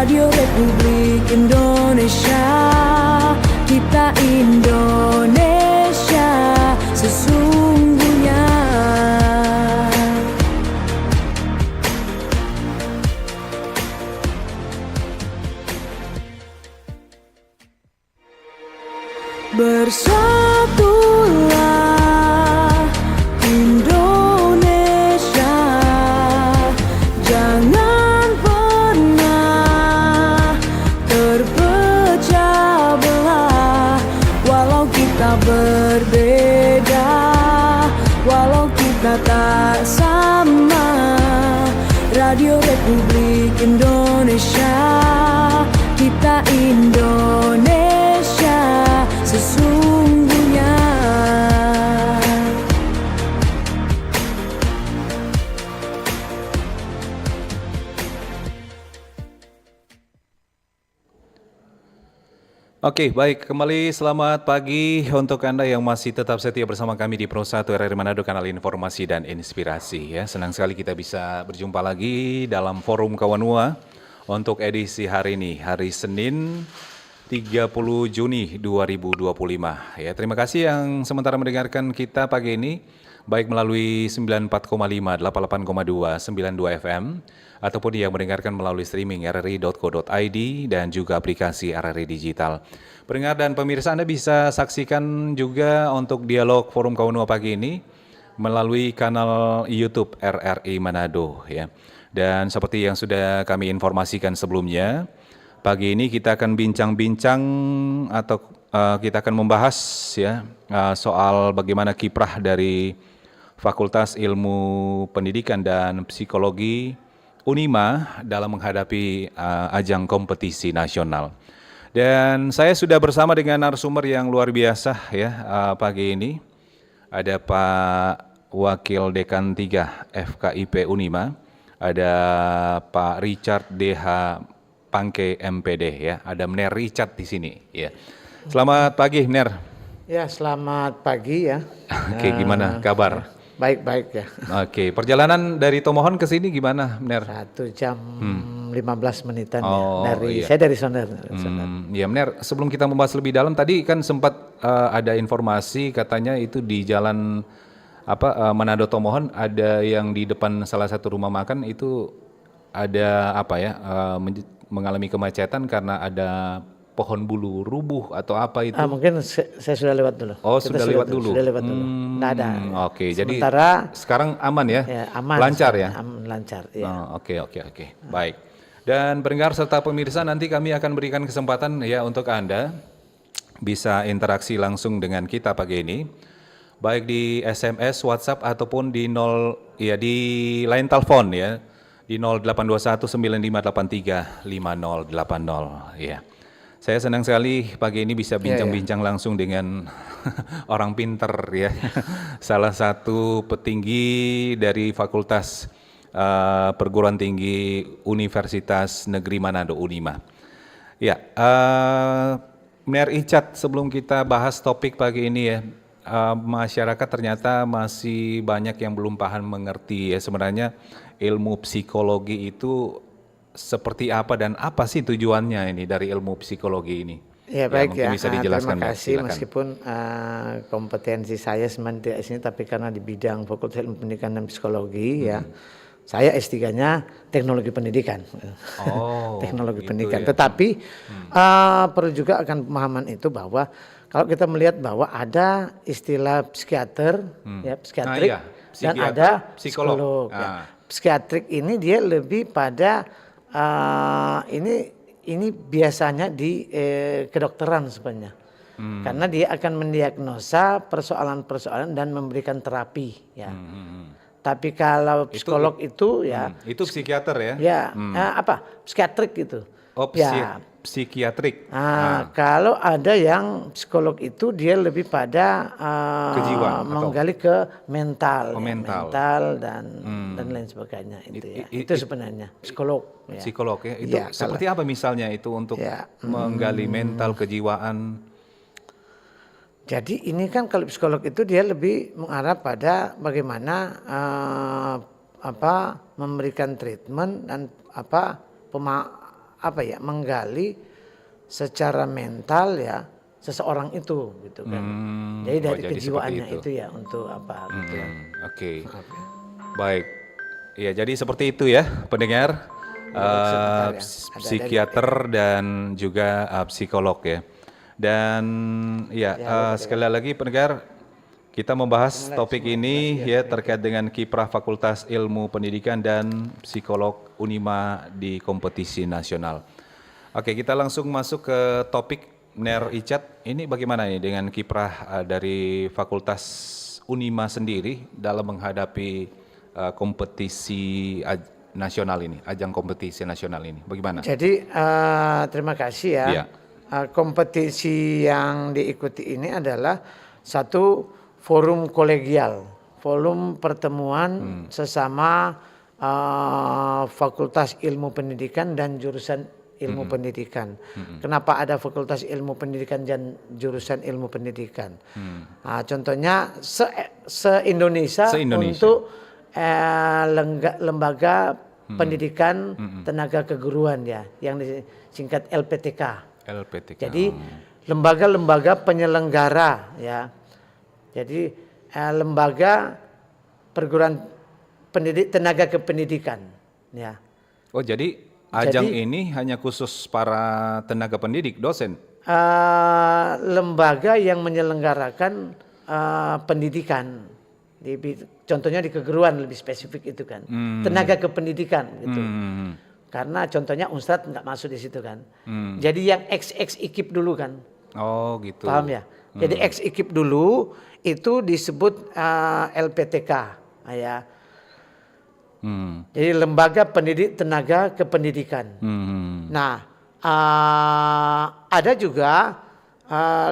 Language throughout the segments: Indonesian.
Radio Republik Indonesia, kita Indonesia sesungguhnya. Bersatulah Indonesia, jangan pernah terpecah belah. Walau kita berbeda, walau kita tak sama, Radio Republik Indonesia, kita Indonesia sesungguhnya. Oke, baik. Kembali selamat pagi untuk Anda yang masih tetap setia bersama kami di Pro 1 RRI Manado, kanal informasi dan inspirasi. Ya, senang sekali kita bisa berjumpa lagi dalam Forum Kawanua untuk edisi hari ini, hari Senin 30 Juni 2025. Ya, terima kasih yang sementara mendengarkan kita pagi ini, baik melalui 94,5, 88,2, 92 FM, ataupun yang mendengarkan melalui streaming rri.co.id dan juga aplikasi RRI Digital. Pendengar dan pemirsa, Anda bisa saksikan juga untuk dialog Forum Kawanua pagi ini melalui kanal YouTube RRI Manado. Ya. Dan seperti yang sudah kami informasikan sebelumnya, pagi ini kita akan bincang-bincang atau kita akan membahas ya soal bagaimana kiprah dari Fakultas Ilmu Pendidikan dan Psikologi Unima dalam menghadapi ajang kompetisi nasional. Dan saya sudah bersama dengan narasumber yang luar biasa ya pagi ini. Ada Pak Wakil Dekan 3 FKIP Unima, ada Pak Richard DH Pangke MPD ya, ada Mner Richard di sini ya. Selamat pagi Mner. Ya, selamat pagi ya. Oke, gimana kabar? Baik-baik ya. Oke, perjalanan dari Tomohon ke sini gimana, Mner? 1 jam 15 menitan Oh, ya. iya. Saya dari Sonder. Ya, Mner, sebelum kita membahas lebih dalam, tadi kan sempat ada informasi katanya itu di jalan Manado Tomohon ada yang di depan salah satu rumah makan itu ada mengalami kemacetan karena ada pohon bulu rubuh atau apa itu? Mungkin saya sudah lewat dulu. Oh, sudah lewat dulu. Sudah lewat dulu. Nggak ada. Oke, Sementara, jadi sekarang aman ya? aman. Lancar ya? Lancar, ya. Oke. Baik. Dan pendengar serta pemirsa, nanti kami akan berikan kesempatan ya untuk Anda bisa interaksi langsung dengan kita pagi ini, baik di SMS, WhatsApp ataupun di di line telepon ya, di 0821 9583 5080 ya. Saya senang sekali pagi ini bisa bincang-bincang langsung dengan orang pinter ya, salah satu petinggi dari Fakultas Perguruan Tinggi Universitas Negeri Manado Unima. Ya, Mner Icat, sebelum kita bahas topik pagi ini ya, masyarakat ternyata masih banyak yang belum paham mengerti ya sebenarnya ilmu psikologi itu seperti apa dan apa sih tujuannya ini dari ilmu psikologi ini? Ya baik ya, bisa dijelaskan, terima kasih silakan. Meskipun kompetensi saya sebenarnya di sini, tapi karena di bidang Fakultas Ilmu Pendidikan dan Psikologi ya, saya S3-nya Teknologi Pendidikan. Teknologi Pendidikan. Ya. Tetapi perlu juga akan pemahaman itu bahwa kalau kita melihat bahwa ada istilah psikiater, ya psikiatrik, dan ada psikolog. Ya. Psikiatrik ini dia lebih pada ini biasanya di kedokteran sebenarnya, karena dia akan mendiagnosa persoalan-persoalan dan memberikan terapi ya. Tapi kalau psikolog itu ya itu psikiater ya? Ya psikiatrik itu. Oh, psikiatrik. Kalau ada yang psikolog itu dia lebih pada kejiwaan, menggali ke mental, mental dan lain sebagainya itu ya. Itu sebenarnya psikolog. Ya. Psikolog ya. Itu seperti apa misalnya itu untuk menggali mental, kejiwaan? Jadi ini kan kalau psikolog itu dia lebih mengarah pada bagaimana memberikan treatment dan menggali secara mental ya seseorang itu gitu kan. Jadi dari kejiwaannya itu ya untuk apa gitu ya. Oke. Baik. Ya, jadi seperti itu ya pendengar. Sebentar ya. Psikiater dan juga psikolog ya. Dan ya, sekali lagi pendengar, kita membahas topik ini ya terkait dengan kiprah Fakultas Ilmu Pendidikan dan Psikolog Unima di kompetisi nasional. Oke, kita langsung masuk ke topik Ner Icat. Ini bagaimana nih dengan kiprah dari Fakultas Unima sendiri dalam menghadapi kompetisi nasional ini, ajang kompetisi nasional ini, bagaimana? Jadi terima kasih ya. Iya. Kompetisi yang diikuti ini adalah satu forum kolegial, forum pertemuan sesama Fakultas Ilmu Pendidikan dan jurusan Ilmu Pendidikan. Kenapa ada Fakultas Ilmu Pendidikan dan jurusan Ilmu Pendidikan? Contohnya se-Indonesia untuk lembaga pendidikan tenaga keguruan ya, yang disingkat LPTK. Jadi lembaga-lembaga penyelenggara ya. Jadi lembaga perguruan tenaga kependidikan ya. Oh, jadi ajang ini hanya khusus para tenaga pendidik, dosen? Lembaga yang menyelenggarakan pendidikan. Contohnya di keguruan lebih spesifik itu kan, tenaga kependidikan gitu. Karena contohnya Unstad nggak masuk di situ kan. Jadi yang ex IKIP dulu kan. Oh gitu. Paham ya? Jadi ex IKIP dulu itu disebut LPTK ya. Jadi lembaga pendidik tenaga kependidikan. Nah ada juga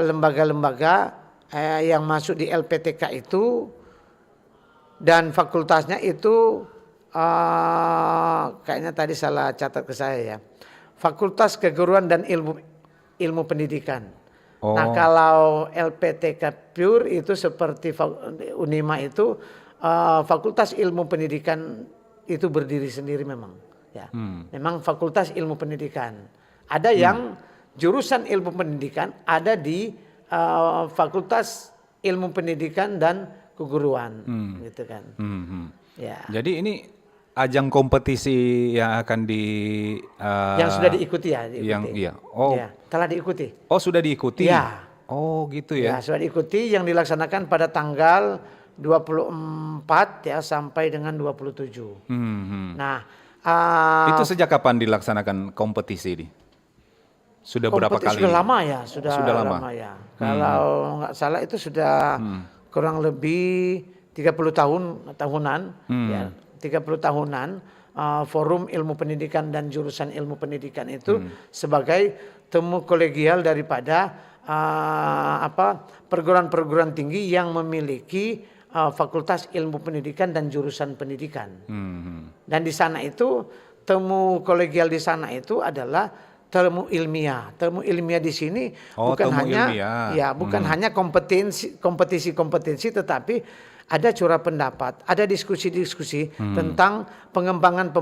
lembaga-lembaga yang masuk di LPTK itu. Dan fakultasnya itu kayaknya tadi salah catat ke saya ya. Fakultas Keguruan dan Ilmu Pendidikan. Nah kalau LPTK pure itu seperti Unima itu Fakultas Ilmu Pendidikan itu berdiri sendiri memang. Ya. Memang Fakultas Ilmu Pendidikan. Ada yang jurusan Ilmu Pendidikan ada di Fakultas Ilmu Pendidikan dan Keguruan, gitu kan. Ya. Jadi ini ajang kompetisi yang akan yang sudah diikuti ya. Telah diikuti. Oh sudah diikuti. Ya. Oh gitu ya. Ya sudah diikuti yang dilaksanakan pada tanggal 24 ya sampai dengan 27. Nah itu sejak kapan dilaksanakan kompetisi ini? Sudah berapa kali? Sudah lama ya. Sudah lama ya. Kalau nggak salah itu sudah kurang lebih 30 tahunan ya, 30 tahunan Forum Ilmu Pendidikan dan Jurusan Ilmu Pendidikan itu sebagai temu kolegial daripada perguruan-perguruan tinggi yang memiliki Fakultas Ilmu Pendidikan dan Jurusan Pendidikan. Dan di sana itu temu kolegial di sana itu adalah temu ilmiah. Temu ilmiah di sini bukan hanya kompetisi tetapi ada curah pendapat, ada diskusi-diskusi tentang pengembangan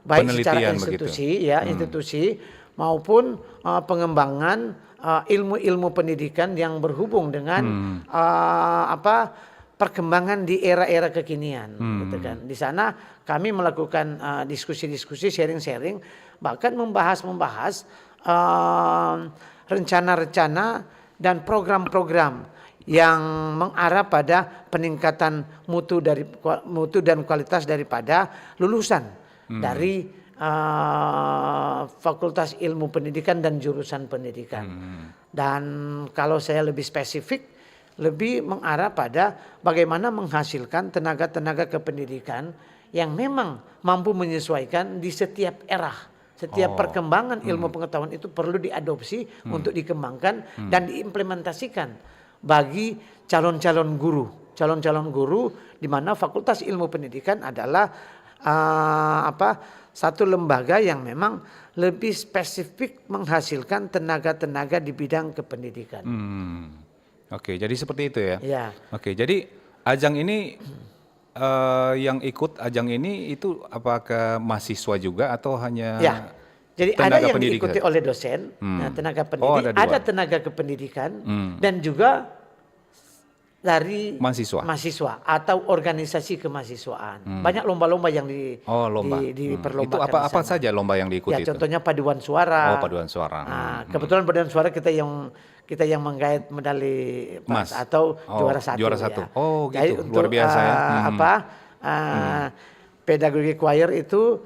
baik secara institusi institusi maupun pengembangan ilmu-ilmu pendidikan yang berhubung dengan perkembangan di era-era kekinian gitu kan. Di sana kami melakukan diskusi-diskusi, sharing-sharing, bahkan membahas rencana-rencana dan program-program yang mengarah pada peningkatan mutu dan kualitas daripada lulusan dari Fakultas Ilmu Pendidikan dan Jurusan Pendidikan. Dan kalau saya lebih spesifik, lebih mengarah pada bagaimana menghasilkan tenaga-tenaga kependidikan yang memang mampu menyesuaikan di setiap era. Setiap perkembangan ilmu pengetahuan itu perlu diadopsi untuk dikembangkan dan diimplementasikan bagi calon-calon guru. Calon-calon guru di mana Fakultas Ilmu Pendidikan adalah satu lembaga yang memang lebih spesifik menghasilkan tenaga-tenaga di bidang kependidikan. Oke, jadi seperti itu ya. Ya. Oke, jadi ajang ini yang ikut ajang ini itu apakah mahasiswa juga atau hanya Jadi Tenaga ada yang pendidikan. diikuti oleh dosen, nah, tenaga pendidik, ada ada dua. tenaga kependidikan, dan juga dari Mahasiswa. atau organisasi kemahasiswaan. Banyak lomba-lomba yang lomba. diperlombakan. Itu apa di sana. saja lomba yang diikuti Ya, itu? contohnya paduan suara. Oh, paduan suara. Nah, kebetulan paduan suara kita yang menggait medali emas atau juara satu. Juara satu. Ya. Oh, gitu. Jadi Luar untuk, biasa ya. pedagogi choir itu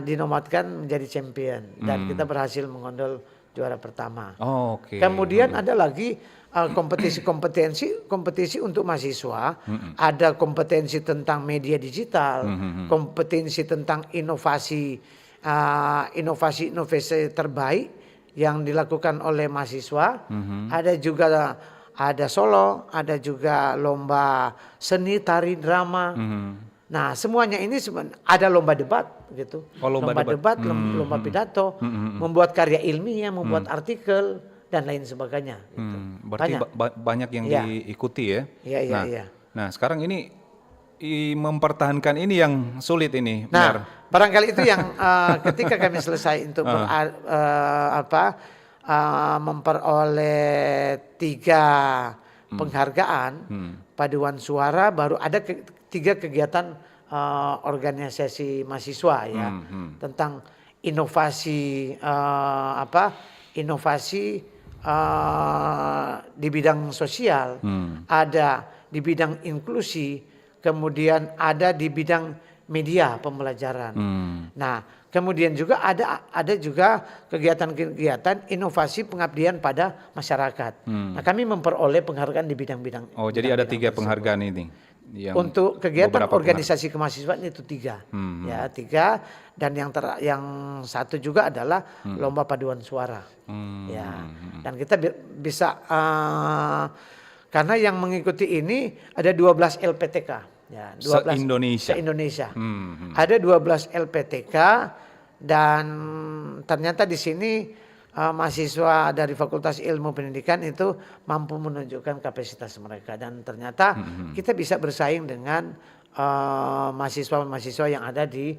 dinobatkan menjadi champion dan kita berhasil mengondol juara pertama. Oh, oke. Kemudian ada lagi kompetisi untuk mahasiswa, ada kompetensi tentang media digital, kompetensi tentang inovasi terbaik yang dilakukan oleh mahasiswa. Ada juga solo, ada juga lomba seni, tari, drama. Nah, semuanya ini ada lomba debat gitu. Lomba debat, lomba pidato, membuat karya ilmiah, membuat artikel dan lain sebagainya. Gitu. Berarti banyak yang diikuti ya. Iya. Nah, sekarang ini mempertahankan ini yang sulit ini. Nah, barangkali itu yang ketika kami selesai untuk memperoleh 3 penghargaan paduan suara, baru ada 3 kegiatan organisasi mahasiswa ya tentang inovasi di bidang sosial, ada di bidang inklusi, kemudian ada di bidang media pembelajaran. Nah, kemudian juga ada juga kegiatan-kegiatan inovasi pengabdian pada masyarakat. Nah, kami memperoleh penghargaan di bidang-bidang. Oh, jadi ada 3 penghargaan ini. Untuk kegiatan organisasi kemahasiswaan itu 3, ya 3, dan yang satu juga adalah lomba paduan suara, ya. Dan kita bisa karena yang mengikuti ini ada 12 LPTK, ya, 12 se-Indonesia. Ada 12 LPTK dan ternyata di sini mahasiswa dari Fakultas Ilmu Pendidikan itu mampu menunjukkan kapasitas mereka dan ternyata kita bisa bersaing dengan mahasiswa-mahasiswa yang ada di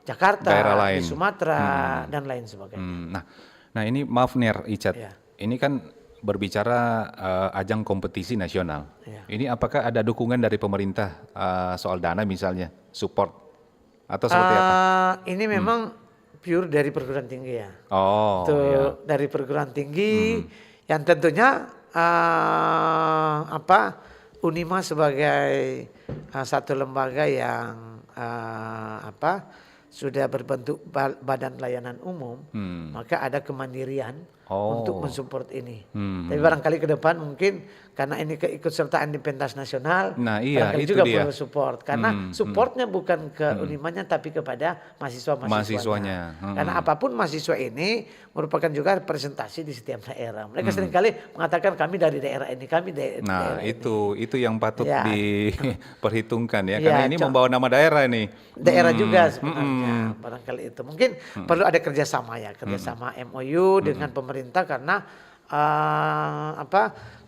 Jakarta, di Sumatera dan lain sebagainya. Nah ini maaf Ner Icat, Ya. ini kan berbicara ajang kompetisi nasional. Ya. Ini apakah ada dukungan dari pemerintah soal dana misalnya, support atau seperti apa? Ini memang pure dari perguruan tinggi ya. Oh, iya. Dari perguruan tinggi yang tentunya Unima sebagai satu lembaga yang sudah berbentuk badan layanan umum, maka ada kemandirian untuk mensupport ini. Tapi barangkali ke depan mungkin karena ini keikutsertaan di pentas nasional, nah, iya, barangkali itu juga dia. perlu support. Karena supportnya bukan ke Unimanya tapi kepada mahasiswanya. Karena apapun mahasiswa ini merupakan juga representasi di setiap daerah. Mereka seringkali mengatakan kami dari daerah ini, kami dari Nah daerah itu yang patut Ya. diperhitungkan ya, Ya, karena ini membawa nama daerah nih. daerah juga sebenarnya, barangkali itu mungkin perlu ada kerjasama ya, kerjasama MOU dengan pemerintah karena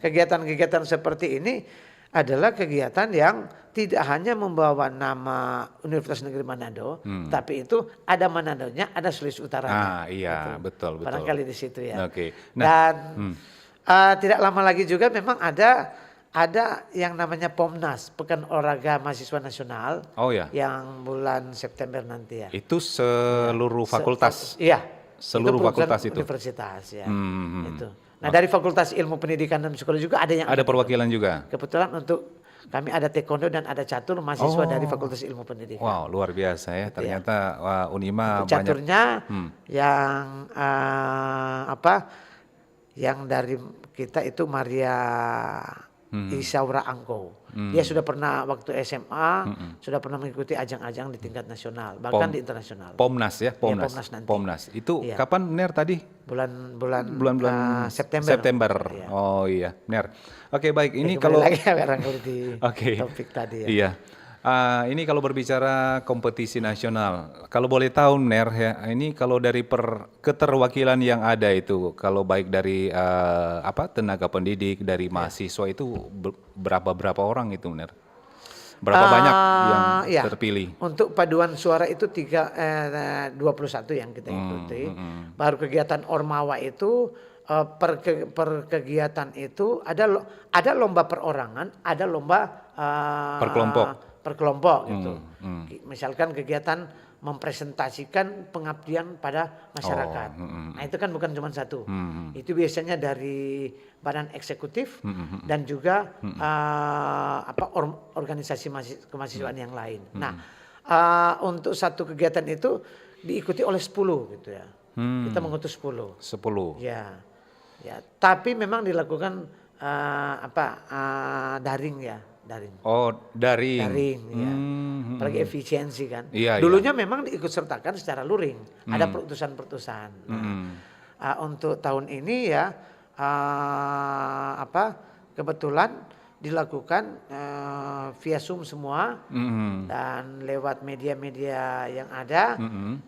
kegiatan-kegiatan seperti ini adalah kegiatan yang tidak hanya membawa nama Universitas Negeri Manado, tapi itu ada Manadonya, ada Sulawesi Utaranya. Iya, betul. Barangkali di situ ya. Oke. Dan tidak lama lagi juga memang ada yang namanya POMNAS, Pekan Olahraga Mahasiswa Nasional. Oh ya. Yang bulan September nanti ya. Itu seluruh fakultas. Iya. Seluruh fakultas itu. Universitas ya. Itu. Nah, dari Fakultas Ilmu Pendidikan dan Psikologi juga ada yang ada perwakilan juga. Kebetulan untuk kami ada taekwondo dan ada catur mahasiswa dari Fakultas Ilmu Pendidikan. Wow, luar biasa ya. Ternyata Unima untuk caturnya banyak. yang yang dari kita itu Maria Isaura Angko. Dia sudah pernah waktu SMA sudah pernah mengikuti ajang-ajang di tingkat nasional, bahkan di internasional. POMNAS ya, POMNAS. POMNAS nanti. POMNAS. Itu Iya. kapan Ner tadi? Bulan September. Iya. Oh iya, Ner. Oke, baik. Ini Kembali kalau lagi barangkali di Oke. topik tadi ya. Iya. Ini kalau berbicara kompetisi nasional, kalau boleh tahu Ner ya, ini kalau dari keterwakilan yang ada itu, kalau baik dari tenaga pendidik, dari mahasiswa itu berapa orang itu Ner? Berapa banyak yang ya, terpilih? Untuk paduan suara itu 21 yang kita ikuti. Baru kegiatan Ormawa itu per kegiatan itu ada lomba perorangan, ada lomba per kelompok gitu. Misalkan kegiatan mempresentasikan pengabdian pada masyarakat. Nah itu kan bukan cuma satu. Itu biasanya dari badan eksekutif dan juga organisasi kemahasiswaan yang lain. Nah untuk satu kegiatan itu diikuti oleh 10 gitu ya. Kita mengutus 10. 10. Ya. Tapi memang dilakukan daring ya. Daring. Oh, daring. Daring, ya. Apalagi efisiensi kan. Iya, Dulunya memang diikut sertakan secara luring. Ada perutusan-perutusan. Untuk tahun ini ya, kebetulan dilakukan via Zoom semua dan lewat media-media yang ada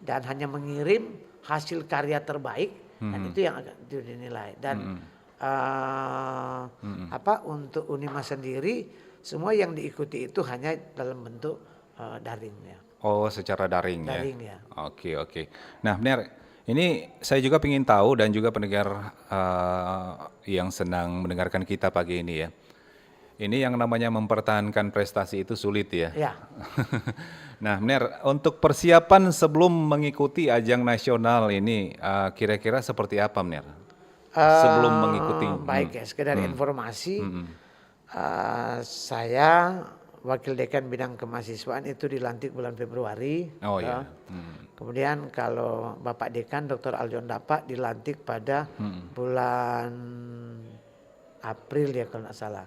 dan hanya mengirim hasil karya terbaik dan itu yang agak dinilai. Dan untuk Unima sendiri semua yang diikuti itu hanya dalam bentuk daring ya. Oh, secara daring ya. Daring ya. Oke. Nah, benar. Ini saya juga ingin tahu dan juga pendengar yang senang mendengarkan kita pagi ini ya. Ini yang namanya mempertahankan prestasi itu sulit ya. Ya. Nah, benar. Untuk persiapan sebelum mengikuti ajang nasional ini kira-kira seperti apa, benar? Sebelum mengikuti. Baik ya, sekedar informasi. Saya Wakil Dekan Bidang Kemahasiswaan itu dilantik bulan Februari. Oh iya. Kemudian kalau Bapak Dekan Dr. Aljon Dapak dilantik pada bulan April ya kalau nggak salah.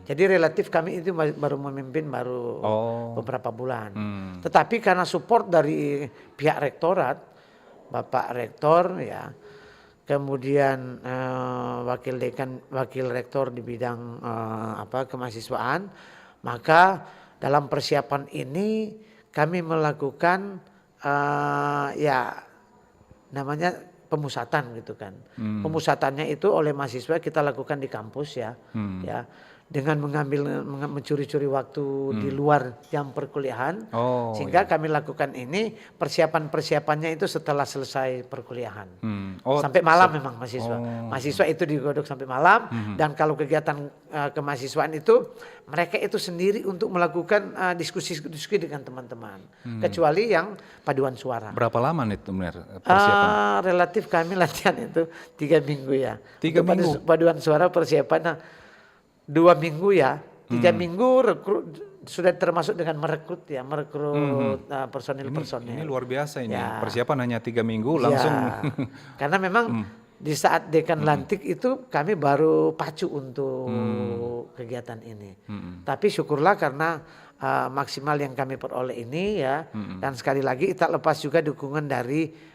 Jadi relatif kami itu baru memimpin beberapa bulan. Tetapi karena support dari pihak rektorat, Bapak Rektor ya, kemudian wakil rektor di bidang kemahasiswaan, maka dalam persiapan ini kami melakukan namanya pemusatan gitu kan. Pemusatannya itu oleh mahasiswa kita lakukan di kampus ya, dengan mencuri-curi waktu di luar jam perkuliahan, sehingga kami lakukan ini persiapannya itu setelah selesai perkuliahan, sampai malam memang mahasiswa itu digodok sampai malam, dan kalau kegiatan kemahasiswaan itu mereka itu sendiri untuk melakukan diskusi dengan teman-teman, kecuali yang paduan suara. Berapa lama itu persiapan? Relatif kami latihan itu 3 minggu ya. 3 minggu. Paduan suara persiapan 2 minggu ya, 3 minggu sudah termasuk dengan merekrut personil-personil. Ini luar biasa ini. Ya. Persiapan hanya 3 minggu langsung. Karena memang di saat dekan lantik itu kami baru pacu untuk kegiatan ini. Tapi syukurlah karena maksimal yang kami peroleh ini ya, dan sekali lagi tak lepas juga dukungan dari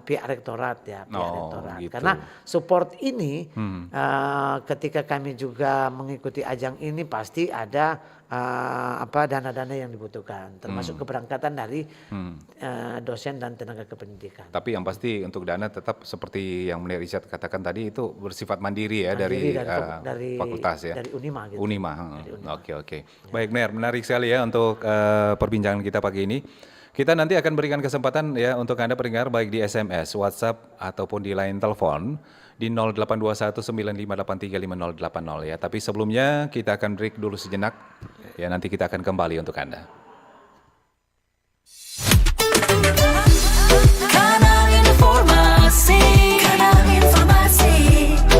pihak rektorat ya, rektorat. Gitu. Karena support ini ketika kami juga mengikuti ajang ini pasti ada dana-dana yang dibutuhkan, termasuk keberangkatan dari dosen dan tenaga kependidikan. Tapi yang pasti untuk dana tetap seperti yang Menir Richard katakan tadi itu bersifat mandiri ya, dari fakultas ya. Dari Unima gitu. Unima. Oke. Ya. Baik, Menir, menarik sekali ya untuk perbincangan kita pagi ini. Kita nanti akan berikan kesempatan ya untuk Anda pendengar baik di SMS, WhatsApp ataupun di line telepon di 082195835080 ya. Tapi sebelumnya kita akan break dulu sejenak ya, nanti kita akan kembali untuk Anda. Kanal informasi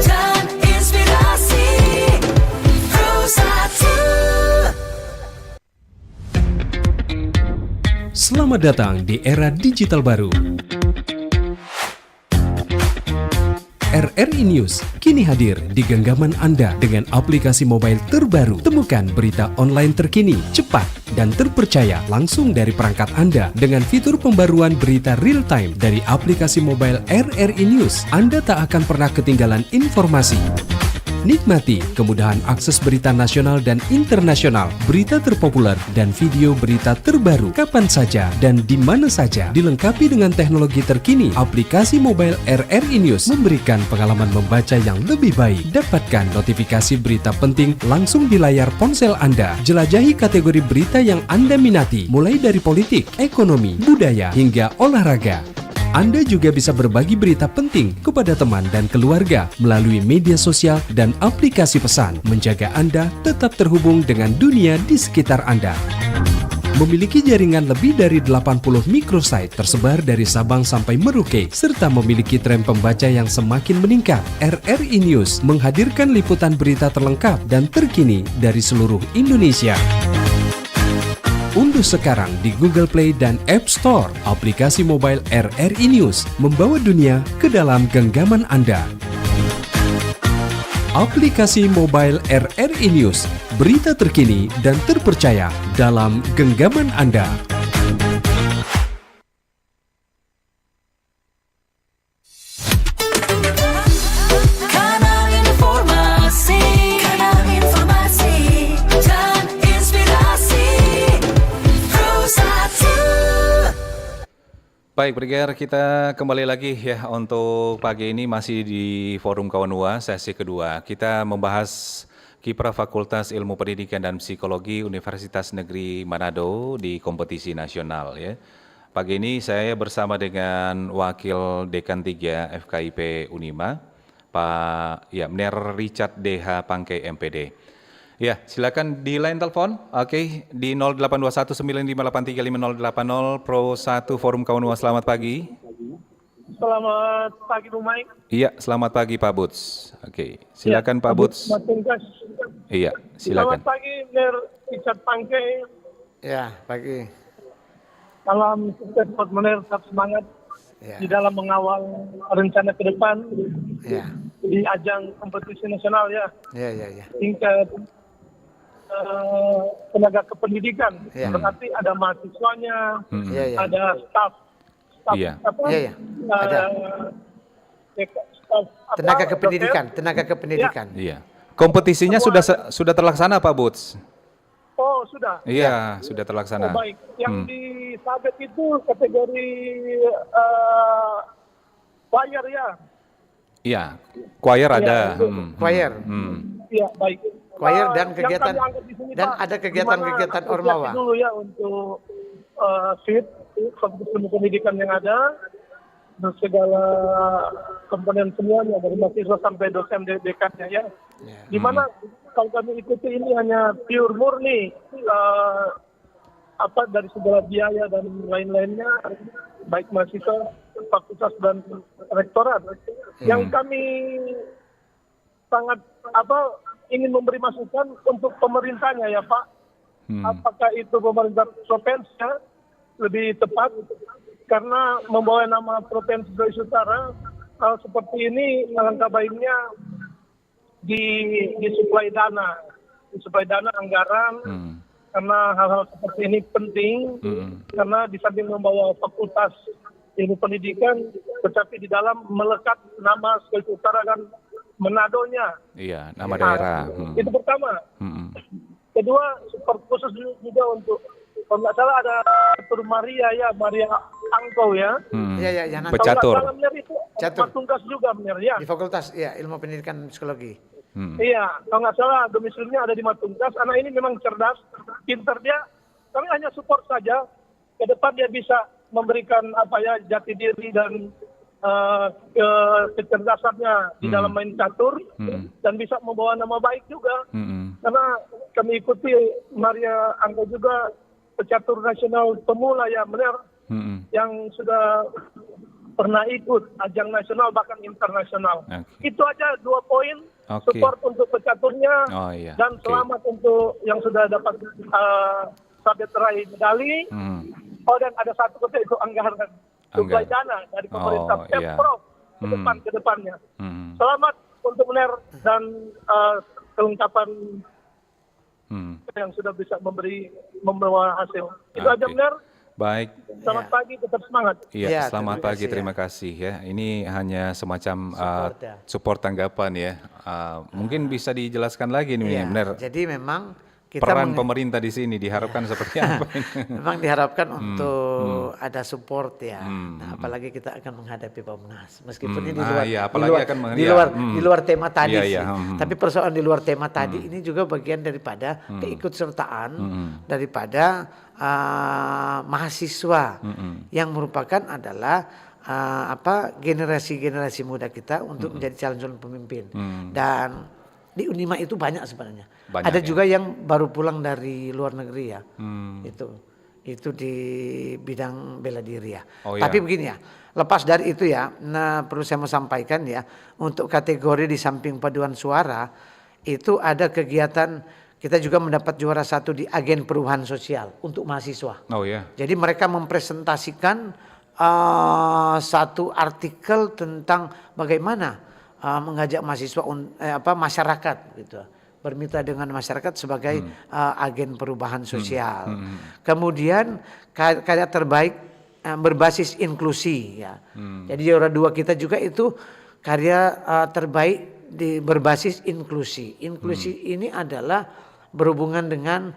dan inspirasi Pro1. Selamat datang di era digital baru. RRI News kini hadir di genggaman Anda dengan aplikasi mobile terbaru. Temukan berita online terkini, cepat, dan terpercaya langsung dari perangkat Anda dengan fitur pembaruan berita real time dari aplikasi mobile RRI News. Anda tak akan pernah ketinggalan informasi. Nikmati kemudahan akses berita nasional dan internasional, berita terpopuler, dan video berita terbaru kapan saja dan di mana saja. Dilengkapi dengan teknologi terkini, aplikasi mobile RRI News memberikan pengalaman membaca yang lebih baik. Dapatkan notifikasi berita penting langsung di layar ponsel Anda. Jelajahi kategori berita yang Anda minati, mulai dari politik, ekonomi, budaya, hingga olahraga. Anda juga bisa berbagi berita penting kepada teman dan keluarga melalui media sosial dan aplikasi pesan, menjaga Anda tetap terhubung dengan dunia di sekitar Anda. Memiliki jaringan lebih dari 80 microsite tersebar dari Sabang sampai Merauke, serta memiliki tren pembaca yang semakin meningkat, RRI News menghadirkan liputan berita terlengkap dan terkini dari seluruh Indonesia. Unduh sekarang di Google Play dan App Store aplikasi mobile RRI News, membawa dunia ke dalam genggaman Anda. Aplikasi mobile RRI News, berita terkini dan terpercaya dalam genggaman Anda. Kanal informasi dan inspirasi Pro 1. Baik, pendengar, kita kembali lagi ya untuk pagi ini masih di Forum Kawanua sesi kedua. Kita membahas kiprah Fakultas Ilmu Pendidikan dan Psikologi Universitas Negeri Manado di kompetisi nasional ya. Pagi ini saya bersama dengan Wakil Dekan 3 FKIP Unima, Pak Mner Richard DH Pangkei MPD. Ya, silakan di line telepon. Oke, di 082195835080 Pro 1 Forum Kawanua. Selamat pagi. Selamat pagi, Bu Mike. Iya, selamat pagi Pak Buts. Oke, silakan Pak Buts. Mas Tungkas. Iya, silakan. Selamat pagi, Ner Richard Pangkei. Ya, pagi. Salam sukses buat Mener, tetap semangat Ya. di dalam mengawal rencana ke depan Ya, di ajang kompetisi nasional ya, ya. tingkat tenaga kependidikan. Ya. Berarti ada mahasiswanya, Ya. ada staf Iya. apa? Iya. Ada. Staf apa, Tenaga kependidikan, dosen. tenaga kependidikan. Iya. Kompetisinya sudah terlaksana Pak Buts? Oh, sudah. Iya, sudah Oh, terlaksana. baik. Yang di Sabet itu kategori choir ya. Iya, choir ada. Choir. Iya, baik. Choir dan Yang kegiatan- kami angkat di sini, dan Pak, ada kegiatan-kegiatan di mana ormawa. apresiasi dulu ya untuk FIT, Fakultas Ilmu Pendidikan yang ada, dan segala komponen semuanya dari mahasiswa sampai dosen dekannya ya. Di mana kalau kami ikuti ini hanya pure murni dari segala biaya dan lain-lainnya, baik mahasiswa, fakultas dan rektorat. Yang kami sangat ingin memberi masukan untuk pemerintahnya ya Pak. Apakah itu pemerintah provinsi ya, lebih tepat karena membawa nama Provinsi Sulawesi Utara, hal seperti ini alangkah baiknya disuplai dana anggaran, karena hal-hal seperti ini penting, karena di samping membawa Fakultas Ilmu Pendidikan, tetapi di dalam melekat nama Sulawesi Utara dan Manadonya. Iya, nama daerah. Itu pertama. Kedua, support khusus juga untuk, kalau nggak salah ada Maria Angkau ya. Iya, ya, nanti Pecatur. Kalau nggak salah Mir, itu Catur. Mas Tungkas juga Mir ya. di Fakultas ya Ilmu Pendidikan Psikologi. Iya, kalau nggak salah domisilinya ada di Matungkas. Anak ini memang cerdas, pintar dia. Kami hanya support saja. Ke depan dia bisa memberikan jati diri dan kecerdasannya di dalam main catur dan bisa membawa nama baik juga. Karena kami ikuti Maria Angga juga pecatur nasional pemula ya benar, yang sudah pernah ikut ajang nasional bahkan internasional. Itu aja 2 poin. Support untuk pecaturnya dan selamat untuk yang sudah dapat sabit raih medali. Dan ada satu itu anggaran suplai dana dari pemerintah Pemprov ke depannya. Selamat untuk Mener dan kelengkapan yang sudah bisa membawa hasil. Itu aja Mener. Baik. Selamat pagi, tetap semangat. Iya, Ya, selamat terima pagi, kasih ya. terima kasih ya. Ini hanya semacam Support ya. support tanggapan ya. Mungkin bisa dijelaskan lagi nih, Iya, benar. jadi memang kita Peran pemerintah di sini diharapkan seperti apa ini? memang diharapkan untuk ada support ya. Nah, apalagi kita akan menghadapi Bappenas. Meskipun ini di luar, iya, di apalagi luar, akan di luar, di luar tema tadi Iya, sih. iya, Tapi persoalan di luar tema tadi ini juga bagian daripada keikutsertaan daripada mahasiswa yang merupakan adalah generasi-generasi muda kita untuk menjadi calon pemimpin. Dan di Unima itu banyak sebenarnya. Banyak, Ada ya? juga yang baru pulang dari luar negeri ya. Itu di bidang bela diri ya. Oh, Tapi ya. begini ya, lepas dari itu ya, nah perlu saya mau sampaikan ya, untuk kategori di samping paduan suara itu ada kegiatan kita juga mendapat juara 1 di agen perubahan sosial untuk mahasiswa. Oh ya. Jadi mereka mempresentasikan satu artikel tentang bagaimana mengajak mahasiswa masyarakat gitu, bermitra dengan masyarakat sebagai agen perubahan sosial. Kemudian karya terbaik berbasis inklusi ya. Jadi juara 2 kita juga itu karya terbaik berbasis inklusi. Inklusi ini adalah berhubungan dengan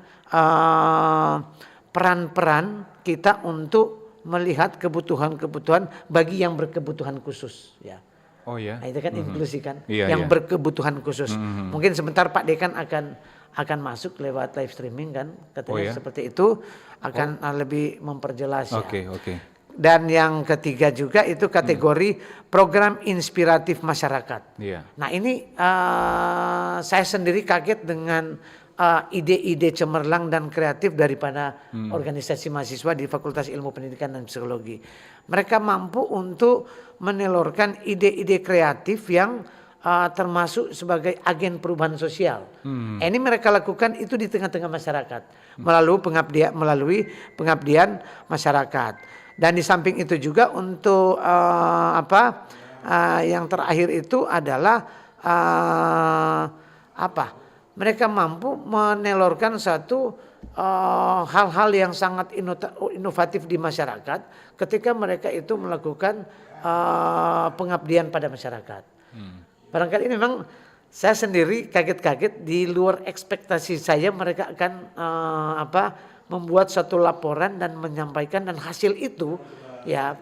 peran-peran kita untuk melihat kebutuhan-kebutuhan bagi yang berkebutuhan khusus ya. Oh ya. Nah, itu kan inklusi kan, Iya, yang iya. berkebutuhan khusus. Mungkin sebentar Pak Dekan akan masuk lewat live streaming kan, katanya Oh, ya? seperti itu akan lebih memperjelas ya. Oke. Dan yang ketiga juga itu kategori program inspiratif masyarakat. Iya. Nah ini saya sendiri kaget dengan ide-ide cemerlang dan kreatif daripada organisasi mahasiswa di Fakultas Ilmu Pendidikan dan Psikologi. Mereka mampu untuk menelurkan ide-ide kreatif yang termasuk sebagai agen perubahan sosial. Ini mereka lakukan itu di tengah-tengah masyarakat melalui pengabdian masyarakat. Dan di samping itu juga untuk yang terakhir itu adalah mereka mampu menelurkan satu hal-hal yang sangat inovatif di masyarakat ketika mereka itu melakukan pengabdian pada masyarakat. Barangkali memang saya sendiri kaget-kaget, di luar ekspektasi saya mereka akan membuat satu laporan dan menyampaikan, dan hasil itu ya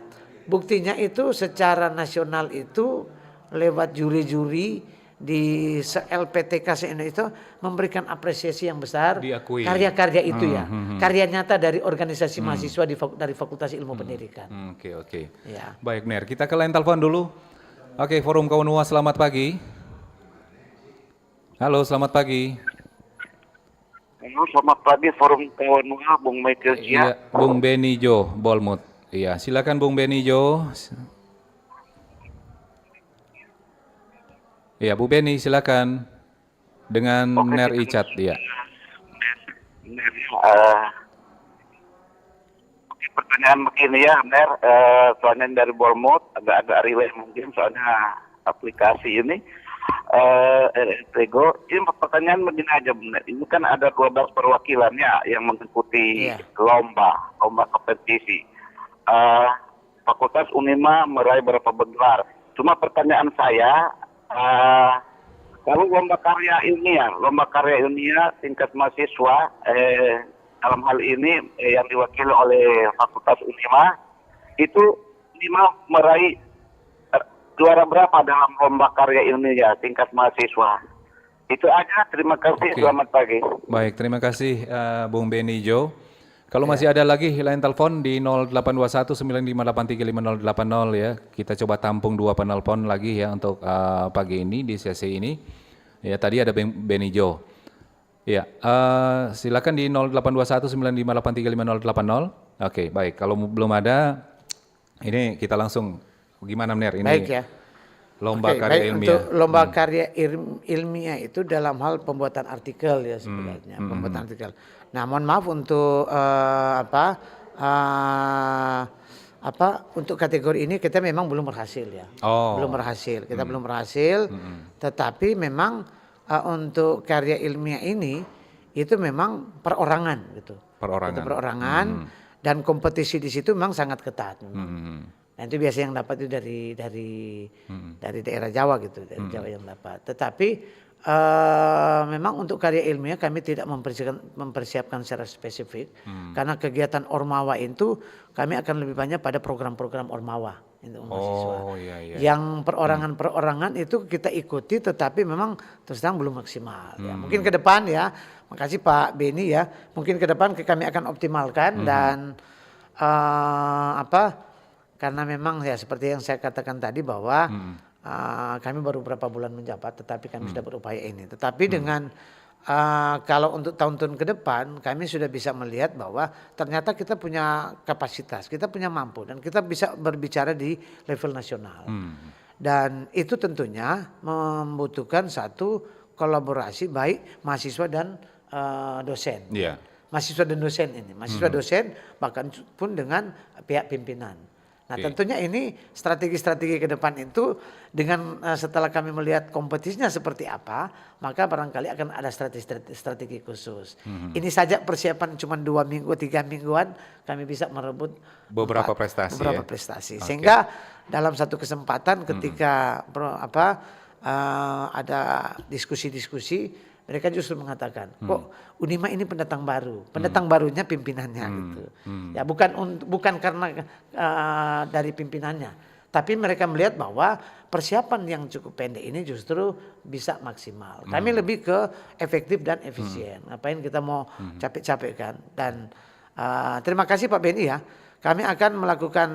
buktinya itu secara nasional itu lewat juri-juri di LPTK itu memberikan apresiasi yang besar. Diakui. Karya-karya itu ya, karya nyata dari organisasi mahasiswa dari Fakultas Ilmu Pendidikan. Oke. Ya. Baik, Ner. Kita ke lain telepon dulu. Oke, Forum Kawanua, selamat pagi. Halo, selamat pagi. Halo, selamat pagi Forum Kawanua, Bung Michael Iya, Bung Beni Jo, Bolmut. Iya, silakan Bung Beni Jo. Iya, Bu Beni silakan. Dengan Ner Icat, iya. Pertanyaan begini ya, Ner, soalnya dari Bolmut, agak-agak relay mungkin soalnya aplikasi ini. Tego, ini pertanyaan begini aja, Bener. Ini kan ada 12 perwakilannya yang mengikuti lomba kompetisi. Fakultas Unima meraih berapa gelar? Cuma pertanyaan saya, kalau lomba karya ilmiah tingkat mahasiswa, dalam hal ini yang diwakili oleh Fakultas Unima, itu Unima meraih juara berapa dalam lomba karya ilmiah tingkat mahasiswa? Itu aja, terima kasih, selamat pagi. Baik, terima kasih Bung Beni Jo. Kalau masih ada lagi line telepon di 082195835080 ya. Kita coba tampung 2 penelpon lagi ya untuk pagi ini di sesi ini. Ya, tadi ada Beni Jo. Ya, silakan di 082195835080. Oke, baik. Kalau belum ada, ini kita langsung gimana Ner? Ini Baik ya. lomba Oke, karya baik, ilmiah. untuk lomba karya ilmiah itu dalam hal pembuatan artikel ya sebenarnya, pembuatan artikel. Nah, mohon maaf untuk untuk kategori ini kita memang belum berhasil ya. Belum berhasil. Kita belum berhasil. Tetapi memang untuk karya ilmiah ini itu memang perorangan gitu. Perorangan. Itu perorangan. Dan kompetisi di situ memang sangat ketat. Hmm. Nah itu biasanya yang dapat itu dari daerah Jawa gitu, dari Jawa yang dapat. Tetapi memang untuk karya ilmiah kami tidak mempersiapkan secara spesifik, karena kegiatan Ormawa itu kami akan lebih banyak pada program-program Ormawa untuk mahasiswa. Iya, iya. Yang perorangan-perorangan itu kita ikuti, tetapi memang terus terang belum maksimal. Ya, mungkin ke depan ya, makasih Pak Beni ya, mungkin ke depan kami akan optimalkan dan karena memang ya seperti yang saya katakan tadi bahwa kami baru beberapa bulan menjabat, tetapi kami sudah berupaya ini. Tetapi dengan kalau untuk tahun-tahun ke depan kami sudah bisa melihat bahwa ternyata kita punya kapasitas, kita punya mampu dan kita bisa berbicara di level nasional. Dan itu tentunya membutuhkan satu kolaborasi baik mahasiswa dan dosen. Iya. Mahasiswa dan dosen ini, mahasiswa dosen bahkan pun dengan pihak pimpinan. Nah tentunya ini strategi-strategi ke depan itu dengan setelah kami melihat kompetisinya seperti apa, maka barangkali akan ada strategi khusus. Ini saja persiapan cuma 2 minggu, 3 mingguan kami bisa merebut Beberapa prestasi. beberapa Ya? prestasi. Oke. Sehingga dalam satu kesempatan ketika ada diskusi-diskusi, mereka justru mengatakan, kok Unima ini pendatang baru, pendatang barunya pimpinannya gitu. Ya bukan karena dari pimpinannya, tapi mereka melihat bahwa persiapan yang cukup pendek ini justru bisa maksimal. Kami lebih ke efektif dan efisien. Ngapain kita mau capek-capek kan? Dan terima kasih Pak Beni ya. Kami akan melakukan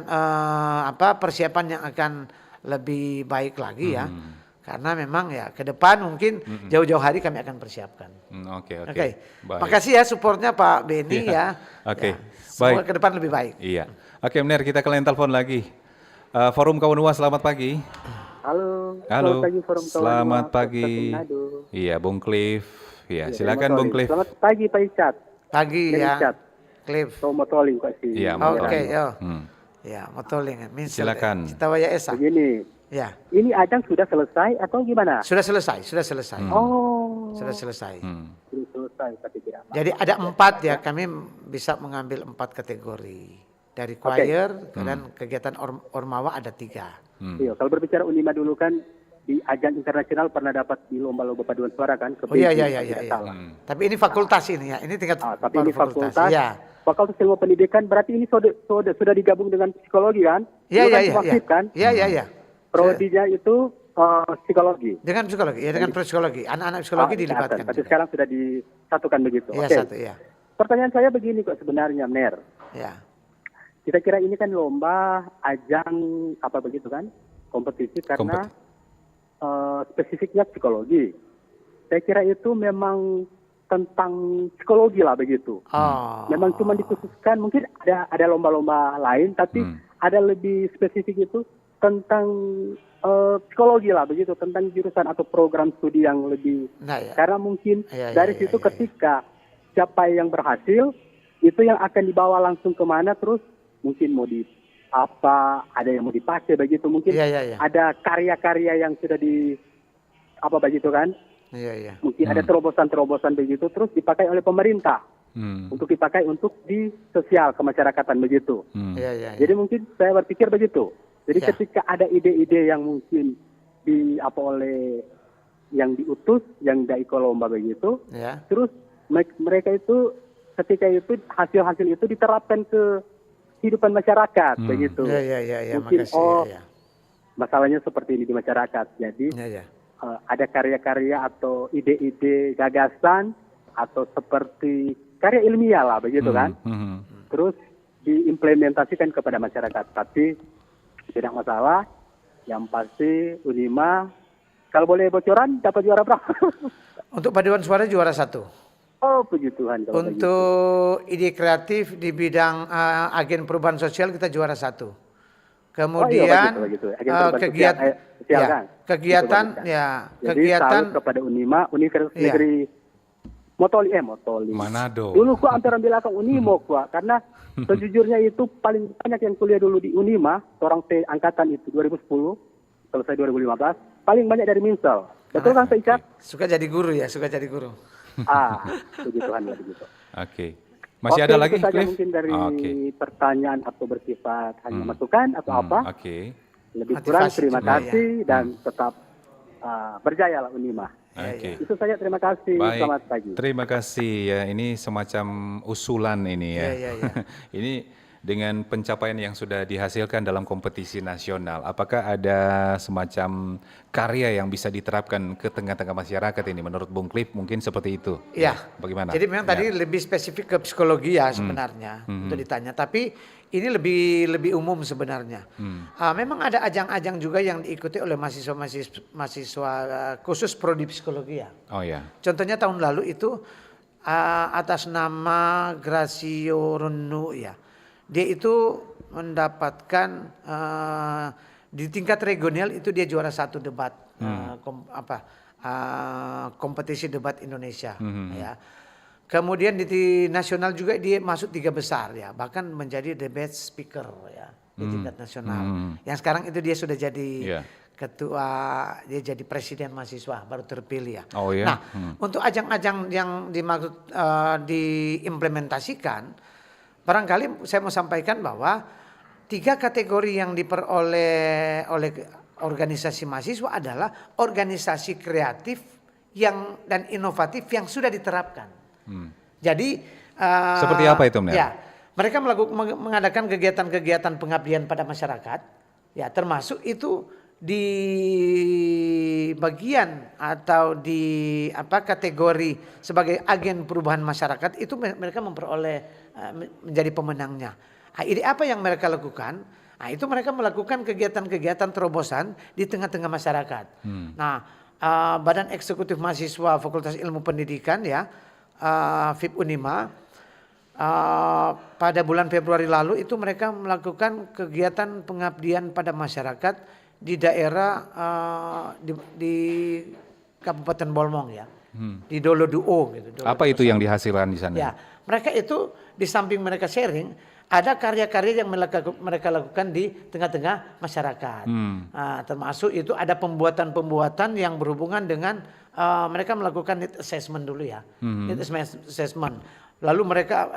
persiapan yang akan lebih baik lagi ya. Karena memang ya ke depan mungkin jauh-jauh hari kami akan persiapkan. Oke. Baik. Makasih ya supportnya Pak Beni ya. Oke. Ya, semoga Baik. ke depan lebih baik. Iya. Oke, Mner, kita ke lain telepon lagi. Forum Kawanua, selamat pagi. Halo. Halo. Selamat pagi Forum Kawanua. Selamat pagi. Manado. Iya, Bung Cliff. Iya, Iya, silakan Bung Cliff. Selamat pagi Pak Icat. Pagi Dari ya. Icat. Cliff. Saya motoling Kak sih. Iya, Oke, motoling. yo. Ya, motoling. Silakan. Kita waya esa. Begini, Ya. ini ajang sudah selesai atau gimana? Sudah selesai. Oh, Sudah selesai. sudah selesai tapi tidak apa. Jadi ada 4 ya, kami bisa mengambil 4 kategori. Dari choir dan kegiatan Ormawa ada 3. Iya, kalau berbicara Unima dulu kan di ajang internasional pernah dapat di lomba-lomba paduan suara kan? ke Oh iya Beijing, iya kalau tidak iya. salah. Tapi ini fakultas ini ya. Ini tingkat Tapi baru ini fakultas. Iya. Fakultas Ilmu Pendidikan berarti ini sudah digabung dengan psikologi kan? Iya Dulu iya kan iya. Wafib kan? Iya. Prodinya itu psikologi. Dengan psikologi, ya dengan psikologi. Anak-anak psikologi dilibatkan. Tapi juga. sekarang sudah disatukan begitu. Iya Oke. satu iya. Pertanyaan saya begini kok sebenarnya, Mner. Ya. Kita kira ini kan lomba, ajang, apa begitu kan? Kompetisi karena spesifiknya psikologi. Saya kira itu memang tentang psikologi lah begitu. Oh. Memang cuma dikhususkan, mungkin ada lomba-lomba lain, tapi ada lebih spesifik itu tentang psikologi lah begitu, tentang jurusan atau program studi yang lebih. Nah, ya. Karena mungkin Iya, dari iya, situ iya, ketika siapa yang berhasil, itu yang akan dibawa langsung kemana, terus mungkin mau di apa, ada yang mau dipakai begitu, mungkin Iya. ada karya-karya yang sudah di apa begitu kan, Iya. mungkin ada terobosan-terobosan begitu, terus dipakai oleh pemerintah untuk dipakai untuk di sosial kemasyarakatan begitu. Iya. Jadi mungkin saya berpikir begitu. Jadi Ya. ketika ada ide-ide yang mungkin oleh yang diutus, yang dari lomba begitu, Ya. terus mereka itu ketika itu hasil-hasil itu diterapkan ke kehidupan masyarakat begitu. Iya. Mungkin Makasih. Iya. masalahnya seperti ini di masyarakat. Jadi Iya. ada karya-karya atau ide-ide gagasan atau seperti karya ilmiah lah begitu kan. Terus diimplementasikan kepada masyarakat. Tapi tidak masalah. Yang pasti Unima kalau boleh bocoran dapat juara berapa? Untuk paduan suara juara 1. Oh, puji Tuhan kalau begitu. Untuk ide kreatif di bidang agen perubahan sosial kita juara 1. Kemudian begitu. Agen perubahan kegiatan sosial, kan? kegiatan Itu bagus, kan? ya Jadi kegiatan salut kepada Unima, Universitas Iya. Negeri Motoli. Manado. Dulu gua antara bilang ke Unimo gua karena sejujurnya itu paling banyak yang kuliah dulu di Unima, seorang angkatan itu 2010, selesai 2015, paling banyak dari Minsel. Betul kan Pak Icat? suka jadi guru ya, suka jadi guru. Puji Tuhan lah begitu. Oke. Masih Oke, ada lagi, itu saja Cliff? mungkin dari Oke. pertanyaan atau bersifat hanya masukan atau apa. Oke. Lebih kurang Motivasi terima juga, kasih dan tetap berjayalah Unima. Oke. Itu saja, terima kasih. Baik. Selamat pagi. Terima kasih ya. Ini semacam usulan ini ya. Iya, iya. Ini dengan pencapaian yang sudah dihasilkan dalam kompetisi nasional, apakah ada semacam karya yang bisa diterapkan ke tengah-tengah masyarakat ini? Menurut Bung Cliff mungkin seperti itu. Iya. Bagaimana? Jadi memang tadi lebih spesifik ke psikologi ya sebenarnya untuk ditanya. Tapi ini lebih umum sebenarnya. Memang ada ajang-ajang juga yang diikuti oleh mahasiswa khusus prodi psikologi ya. Oh ya. Contohnya tahun lalu itu atas nama Gracio Renu ya. Dia itu mendapatkan di tingkat regional itu dia juara 1 debat kompetisi debat Indonesia ya. Kemudian di nasional juga dia masuk 3 besar ya, bahkan menjadi debat speaker ya di tingkat nasional. Yang sekarang itu dia sudah jadi ketua, dia jadi presiden mahasiswa baru terpilih ya. Oh ya. Nah, untuk ajang-ajang yang dimaksud diimplementasikan, barangkali saya mau sampaikan bahwa 3 kategori yang diperoleh oleh organisasi mahasiswa adalah organisasi kreatif dan inovatif yang sudah diterapkan. Jadi seperti apa itu, Mner? Ya, mereka mengadakan kegiatan-kegiatan pengabdian pada masyarakat, ya termasuk itu di bagian atau di kategori sebagai agen perubahan masyarakat itu mereka memperoleh menjadi pemenangnya. Nah, ini apa yang mereka lakukan? Nah, itu mereka melakukan kegiatan-kegiatan terobosan di tengah-tengah masyarakat. Nah, Badan Eksekutif Mahasiswa Fakultas Ilmu Pendidikan ya, FIP Unima, pada bulan Februari lalu itu mereka melakukan kegiatan pengabdian pada masyarakat di daerah di Kabupaten Bolmong ya, di Doloduo gitu. Apa itu yang dihasilkan di sana? Ya, mereka itu di samping mereka sharing, ada karya-karya yang mereka lakukan di tengah-tengah masyarakat. Termasuk itu ada pembuatan-pembuatan yang berhubungan dengan mereka melakukan need assessment dulu ya, need assessment. Lalu mereka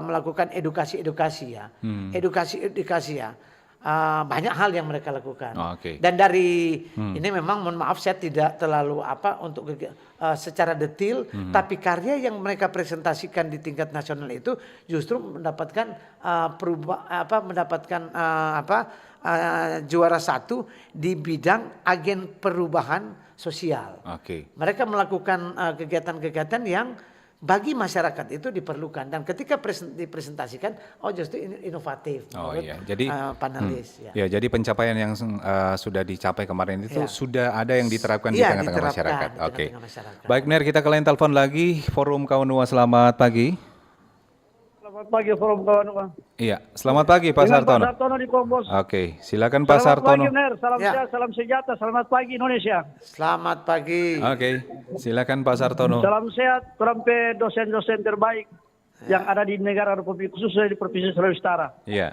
melakukan edukasi-edukasi ya, edukasi ya. Banyak hal yang mereka lakukan. Dan dari ini memang mohon maaf saya tidak terlalu untuk secara detail, tapi karya yang mereka presentasikan di tingkat nasional itu justru mendapatkan juara 1 di bidang agen perubahan sosial. Mereka melakukan kegiatan-kegiatan yang bagi masyarakat itu diperlukan, dan ketika dipresentasikan justru inovatif jadi panelis ya. Jadi pencapaian yang sudah dicapai kemarin itu sudah ada yang diterapkan di tengah-tengah masyarakat. Baik, Ner, kita ke lain telepon lagi. Forum Kawanua, selamat pagi. Selamat pagi Forum Kawanua. Iya, selamat pagi Pak Sartono. Pak Sartono di Kompos. Oke, silakan Pak Sartono. Selamat pagi Ner, salam sehat, salam sejahtera, selamat pagi Indonesia. Selamat pagi. Oke, silakan Pak Sartono. Salam sehat sampai dosen-dosen terbaik yang ada di negara Republik, khususnya di Provinsi Sulawesi Utara. Iya.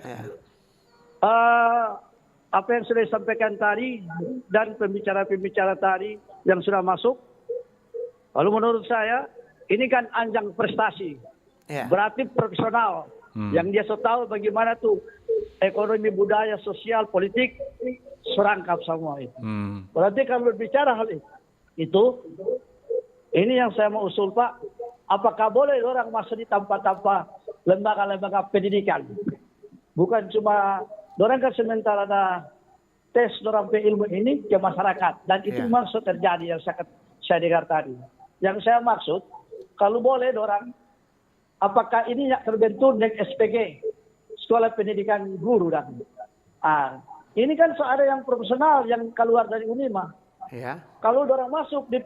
Apa yang sudah disampaikan tadi dan pembicara-pembicara tadi yang sudah masuk, lalu menurut saya ini kan anjang prestasi, berarti profesional. Yang dia tahu bagaimana tuh ekonomi, budaya, sosial, politik, serangkap semua itu. Berarti kalau berbicara hal itu, ini yang saya mau usul Pak, apakah boleh orang masuk di tanpa lembaga-lembaga pendidikan? Bukan cuma orang kan sementara ada tes orang ilmu ini ke masyarakat, dan itu maksud terjadi yang saya dengar tadi. Yang saya maksud, kalau boleh orang, apakah ini yang terbentuk dengan SPG, Sekolah Pendidikan Guru dan ini kan ada yang profesional yang keluar dari Unima. Kalau orang masuk di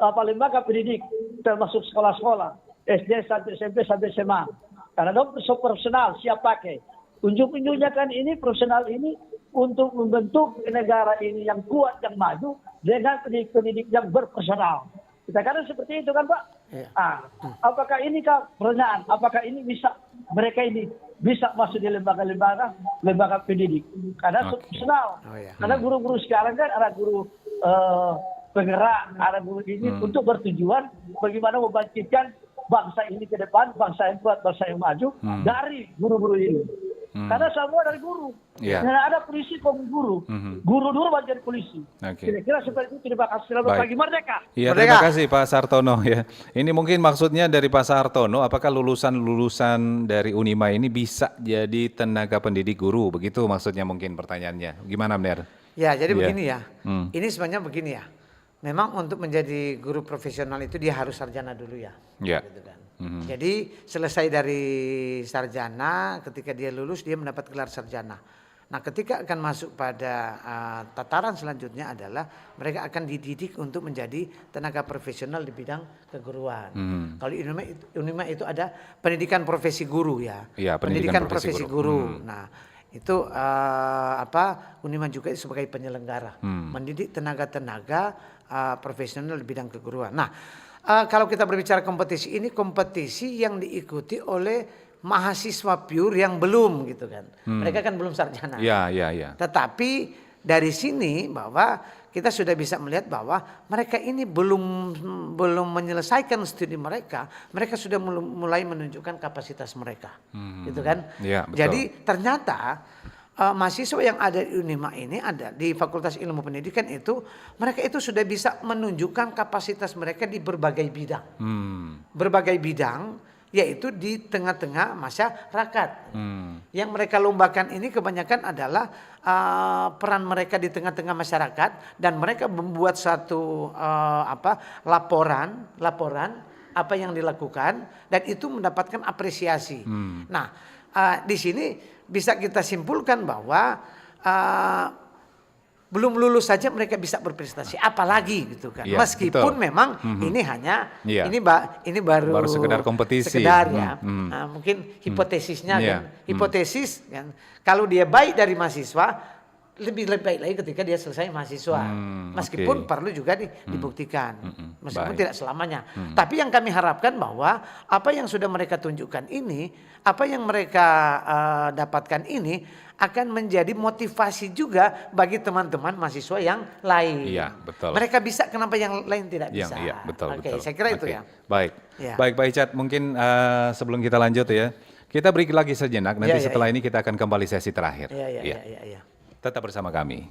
lembaga pendidik, termasuk sekolah-sekolah SD sampai SMP sampai SMA, karena dong profesional siap pakai. Unjuk-unjuknya kan ini profesional ini untuk membentuk negara ini yang kuat, yang maju dengan pendidik yang berprofesional. Kita katakan seperti itu kan Pak. Apakah ini pertanyaan? Apakah ini mereka ini bisa masuk di lembaga pendidik? Karena profesional. Karena guru-guru sekarang kan ada guru penggerak, ada guru ini untuk bertujuan bagaimana membangkitkan bangsa ini ke depan, bangsa yang kuat, bangsa yang maju dari guru-guru ini. Karena semua dari guru. Iya. Tidak ada polisi kok guru. Guru dulu baru jadi polisi. Oke. Kira-kira seperti itu. Terima kasih. Selamat Baik. pagi Merdeka. Iya, Merdeka. terima kasih Pak Sartono ya. Ini mungkin maksudnya dari Pak Sartono, apakah lulusan-lulusan dari Unima ini bisa jadi tenaga pendidik guru? Begitu maksudnya mungkin pertanyaannya. Gimana, Bener? Ya, jadi Iya. begini ya. Hmm. Ini sebenarnya begini ya. Memang untuk menjadi guru profesional itu dia harus sarjana dulu ya. Ya. Gitu kan. Jadi selesai dari sarjana, ketika dia lulus dia mendapat gelar sarjana. Nah, ketika akan masuk pada tataran selanjutnya adalah mereka akan dididik untuk menjadi tenaga profesional di bidang keguruan. Kalau di Unima itu ada pendidikan profesi guru ya. Iya, pendidikan profesi guru. Nah, itu Unima juga sebagai penyelenggara, mendidik tenaga-tenaga profesional di bidang keguruan. Nah, kalau kita berbicara kompetisi ini, kompetisi yang diikuti oleh mahasiswa pure yang belum gitu kan. Mereka kan belum sarjana. Iya. Tetapi dari sini bahwa kita sudah bisa melihat bahwa mereka ini belum menyelesaikan studi mereka sudah mulai menunjukkan kapasitas mereka. Gitu kan? Iya, betul. Jadi ternyata mahasiswa yang ada di Unima ini ada di Fakultas Ilmu Pendidikan itu mereka itu sudah bisa menunjukkan kapasitas mereka di berbagai bidang. Berbagai bidang yaitu di tengah-tengah masyarakat. Yang mereka lombakan ini kebanyakan adalah peran mereka di tengah-tengah masyarakat dan mereka membuat satu laporan apa yang dilakukan dan itu mendapatkan apresiasi. Nah, di sini bisa kita simpulkan bahwa belum lulus saja mereka bisa berprestasi, apalagi gitu kan. Ya, meskipun betul. memang ini hanya Iya. ini baru sekedar kompetisi. sekedar ya. Mungkin hipotesisnya Iya. kan, hipotesis kan. Kalau dia baik dari mahasiswa lebih baik lagi ketika dia selesai mahasiswa. Meskipun oke. perlu juga dibuktikan. Meskipun Baik. tidak selamanya. Tapi yang kami harapkan bahwa apa yang sudah mereka tunjukkan ini, apa yang mereka dapatkan ini akan menjadi motivasi juga bagi teman-teman mahasiswa yang lain. Iya, betul. Mereka bisa, kenapa yang lain tidak bisa? Iya, betul, Oke, betul. saya kira itu Oke, ya. Baik. Ya. Baik, Pak Icat, mungkin sebelum kita lanjut ya, kita break lagi sejenak, nanti Iya, setelah iya. ini kita akan kembali sesi terakhir. Iya. Tetap bersama kami.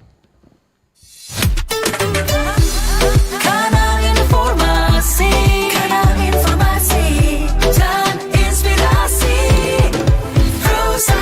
Kanal Informasi, Kanal Informasi dan Inspirasi Pro 1.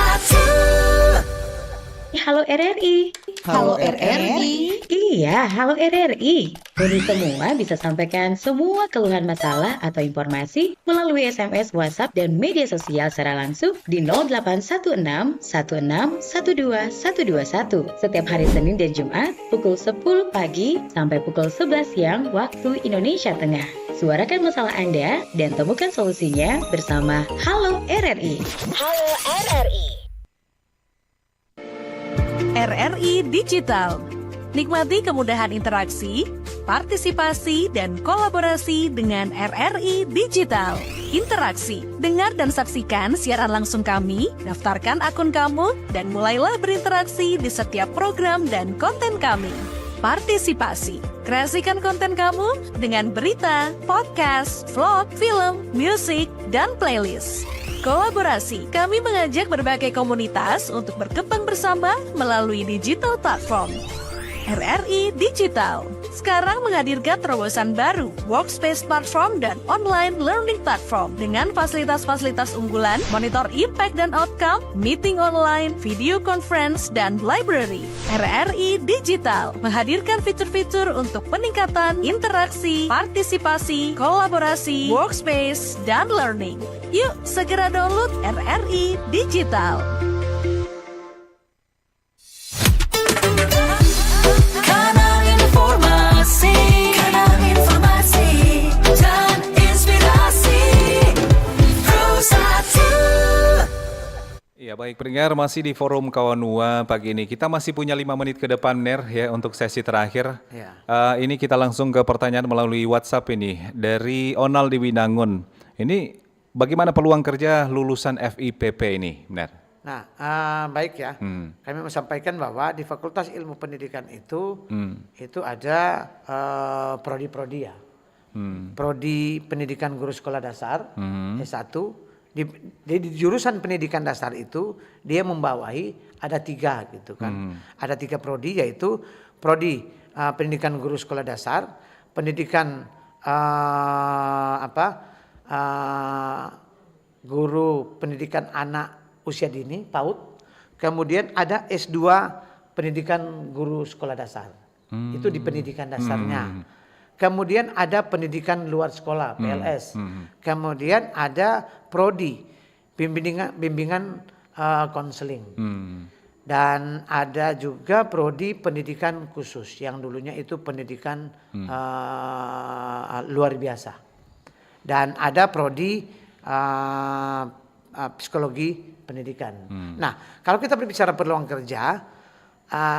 Halo RRI. Halo RRI. Iya, halo RRI. Kami semua bisa sampaikan semua keluhan masalah atau informasi melalui SMS, WhatsApp, dan media sosial secara langsung di 0816 16 12 121 setiap hari Senin dan Jumat pukul 10 pagi sampai pukul 11 siang waktu Indonesia Tengah. Suarakan masalah Anda dan temukan solusinya bersama Halo RRI. Halo RRI. RRI Digital. Nikmati kemudahan interaksi, partisipasi, dan kolaborasi dengan RRI Digital. Interaksi, dengar dan saksikan siaran langsung kami, daftarkan akun kamu, dan mulailah berinteraksi di setiap program dan konten kami. Partisipasi, kreasikan konten kamu dengan berita, podcast, vlog, film, musik, dan playlist. Kolaborasi, kami mengajak berbagai komunitas untuk berkembang bersama melalui digital platform. RRI Digital sekarang menghadirkan terobosan baru, workspace platform dan online learning platform dengan fasilitas-fasilitas unggulan, monitor impact dan outcome, meeting online, video conference, dan library. RRI Digital menghadirkan fitur-fitur untuk peningkatan interaksi, partisipasi, kolaborasi, workspace, dan learning. Yuk, segera download RRI Digital. Kanal Informasi, Kanal Informasi dan Inspirasi Pro 1. Ya baik pendengar, masih di forum Kawanua pagi ini. Kita masih punya 5 menit ke depan Ner ya untuk sesi terakhir. Ya. Ini kita langsung ke pertanyaan melalui WhatsApp ini dari Onal di Winangun. Ini bagaimana peluang kerja lulusan FIPP ini, Ner? Nah, baik ya. Kami mau sampaikan bahwa di Fakultas Ilmu Pendidikan itu ada prodi-prodi ya. Prodi Pendidikan Guru Sekolah Dasar S1. Di jurusan pendidikan dasar itu dia membawahi ada 3 gitu kan. Ada 3 prodi, yaitu prodi pendidikan guru sekolah dasar, pendidikan guru pendidikan anak usia dini PAUD, kemudian ada S2 pendidikan guru sekolah dasar. Itu di pendidikan dasarnya. Kemudian ada pendidikan luar sekolah PLS. Kemudian ada prodi bimbingan konseling. Dan ada juga prodi pendidikan khusus yang dulunya itu pendidikan luar biasa. Dan ada prodi psikologi pendidikan. Nah, kalau kita berbicara peluang kerja,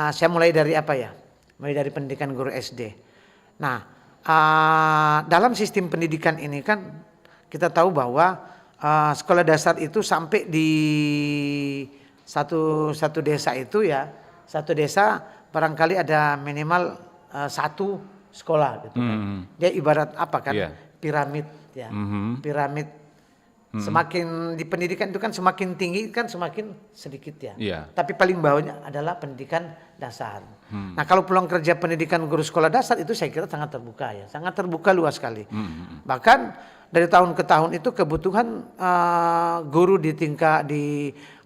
saya mulai dari apa ya? Mulai dari pendidikan guru SD. Nah, dalam sistem pendidikan ini kan kita tahu bahwa sekolah dasar itu sampai di satu desa itu ya, satu desa barangkali ada minimal 1 sekolah gitu kan. Dia ibarat apa kan? Piramid ya. Piramid. Semakin di pendidikan itu kan semakin tinggi kan semakin sedikit ya. Tapi paling bawahnya adalah pendidikan dasar. Nah, kalau peluang kerja pendidikan guru sekolah dasar itu saya kira sangat terbuka ya, sangat terbuka luas sekali. Bahkan dari tahun ke tahun itu kebutuhan guru di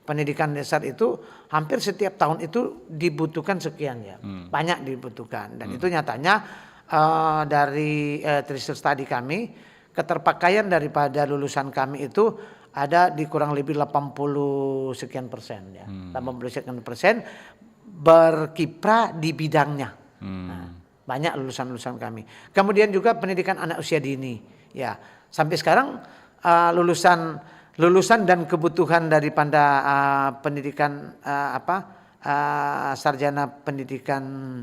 pendidikan dasar itu hampir setiap tahun itu dibutuhkan sekian ya, banyak dibutuhkan. Dan itu nyatanya dari research study kami, keterpakaian daripada lulusan kami itu ada di kurang lebih 80 sekian persen ya. 80 sekian persen berkiprah di bidangnya. Nah, banyak lulusan-lulusan kami. Kemudian juga pendidikan anak usia dini ya. Sampai sekarang lulusan dan kebutuhan daripada pendidikan sarjana pendidikan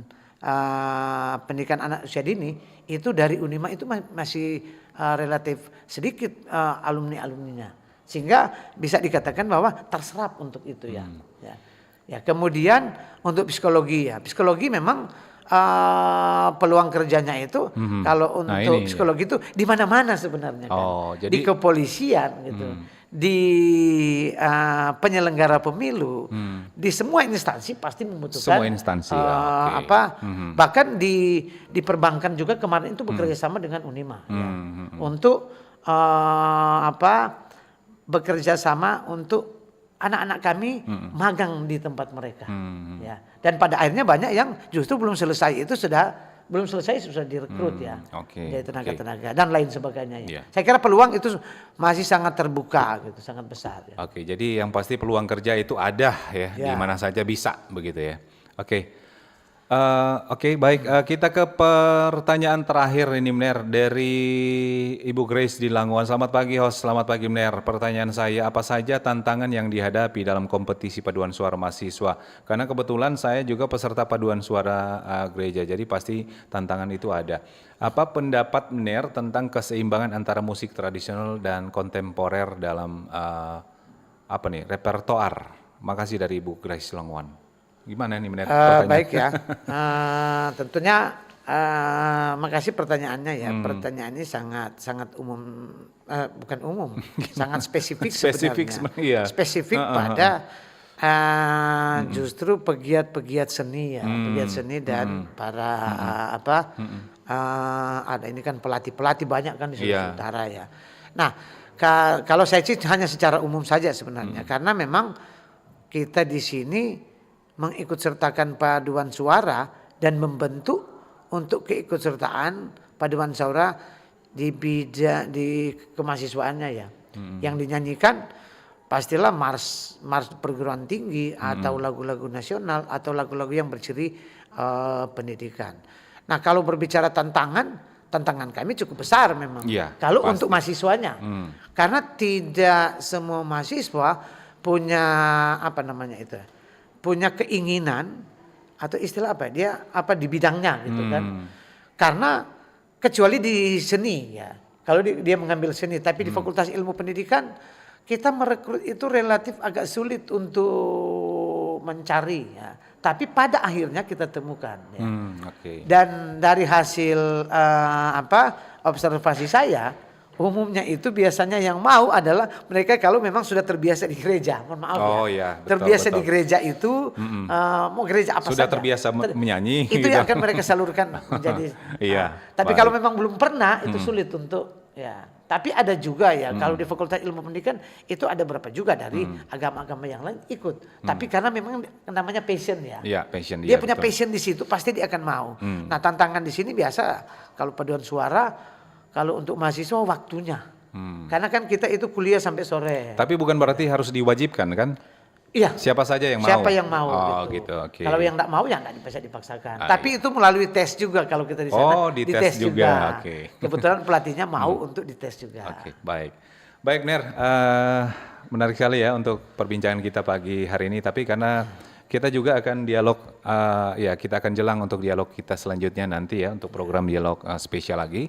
anak usia dini itu dari Unima itu masih relatif sedikit alumni-alumninya, sehingga bisa dikatakan bahwa terserap untuk itu ya. Ya, kemudian untuk psikologi ya, psikologi memang peluang kerjanya itu kalau untuk psikologi itu di mana-mana sebenarnya kan. Jadi, di kepolisian gitu, di penyelenggara pemilu, di semua instansi pasti membutuhkan semua instansi bahkan di perbankan juga kemarin itu bekerja sama dengan Unima ya, untuk bekerja sama untuk anak-anak kami magang di tempat mereka ya. Dan pada akhirnya banyak yang justru belum selesai sudah direkrut ya, jadi tenaga-tenaga dan lain sebagainya ya. Saya kira peluang itu masih sangat terbuka gitu, sangat besar ya. Jadi yang pasti peluang kerja itu ada ya, di mana saja bisa begitu ya. Baik, kita ke pertanyaan terakhir ini Mner, dari Ibu Grace di Languan. Selamat pagi host, selamat pagi Mner. Pertanyaan saya, apa saja tantangan yang dihadapi dalam kompetisi paduan suara mahasiswa? Karena kebetulan saya juga peserta paduan suara gereja, jadi pasti tantangan itu ada. Apa pendapat Mner tentang keseimbangan antara musik tradisional dan kontemporer dalam repertoar? Makasih dari Ibu Grace Languan. Gimana nih Mner? Baik ya, tentunya makasih pertanyaannya ya. Pertanyaannya sangat umum, bukan umum, sangat spesifik sebenarnya. Spesifik pada justru pegiat-pegiat seni ya, pegiat seni dan para ada ini kan pelatih banyak kan di Sulawesi Utara ya. Nah, kalau saya sih hanya secara umum saja sebenarnya, karena memang kita di sini mengikut sertakan paduan suara dan membentuk untuk keikutsertaan paduan suara di bidang di kemahasiswaannya ya. Yang dinyanyikan pastilah mars perguruan tinggi atau lagu-lagu nasional atau lagu-lagu yang berciri pendidikan. Nah, kalau berbicara tantangan kami cukup besar memang. Kalau pasti untuk mahasiswanya. Karena tidak semua mahasiswa punya punya keinginan atau istilah dia di bidangnya gitu kan. Karena kecuali di seni ya. Kalau dia mengambil seni, tapi di Fakultas Ilmu Pendidikan kita merekrut itu relatif agak sulit untuk mencari ya. Tapi pada akhirnya kita temukan ya. Dan dari hasil observasi saya, umumnya itu biasanya yang mau adalah mereka kalau memang sudah terbiasa di gereja. Mohon maaf Oh ya. iya, betul, Terbiasa betul. di gereja itu mau gereja apa Sudah saja. terbiasa menyanyi. Itu gitu. yang akan mereka salurkan menjadi. Iya, Tapi baik. kalau memang belum pernah itu sulit untuk ya. Tapi ada juga ya kalau di Fakultas Ilmu Pendidikan itu ada berapa juga dari agama-agama yang lain ikut. Tapi karena memang namanya passion ya. Iya, passion Dia iya, punya betul. passion di situ pasti dia akan mau. Nah, tantangan di sini biasa kalau paduan suara kalau untuk mahasiswa waktunya. Karena kan kita itu kuliah sampai sore. Tapi bukan berarti harus diwajibkan kan? Iya. Siapa saja yang mau. Siapa yang mau Oh, gitu. Oke. Kalau yang enggak mau ya enggak bisa dipaksakan. Ah, Tapi itu melalui tes juga kalau kita di sana. Oh, dites juga. Oke. Kebetulan pelatihnya mau untuk dites juga. Oke, baik. Baik, Ner. Menarik sekali ya untuk perbincangan kita pagi hari ini. Tapi karena kita juga akan dialog, ya kita akan jelang untuk dialog kita selanjutnya nanti ya untuk program dialog spesial lagi.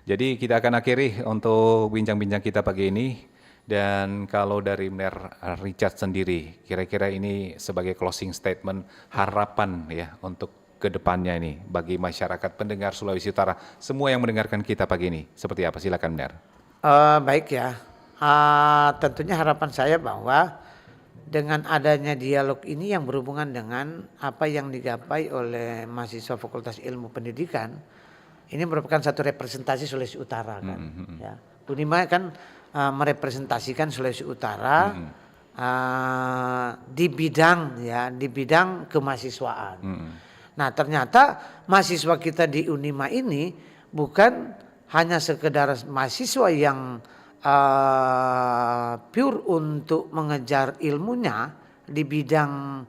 Jadi kita akan akhiri untuk bincang-bincang kita pagi ini. Dan kalau dari Ner Richard sendiri, kira-kira ini sebagai closing statement harapan ya untuk kedepannya ini bagi masyarakat pendengar Sulawesi Utara, semua yang mendengarkan kita pagi ini, seperti apa? Silakan Ner. Baik ya. Tentunya harapan saya bahwa dengan adanya dialog ini yang berhubungan dengan apa yang digapai oleh mahasiswa Fakultas Ilmu Pendidikan, ini merupakan satu representasi Sulawesi Utara kan. Ya. Unima kan merepresentasikan Sulawesi Utara di bidang kemahasiswaan. Nah, ternyata mahasiswa kita di Unima ini bukan hanya sekedar mahasiswa yang pure untuk mengejar ilmunya di bidang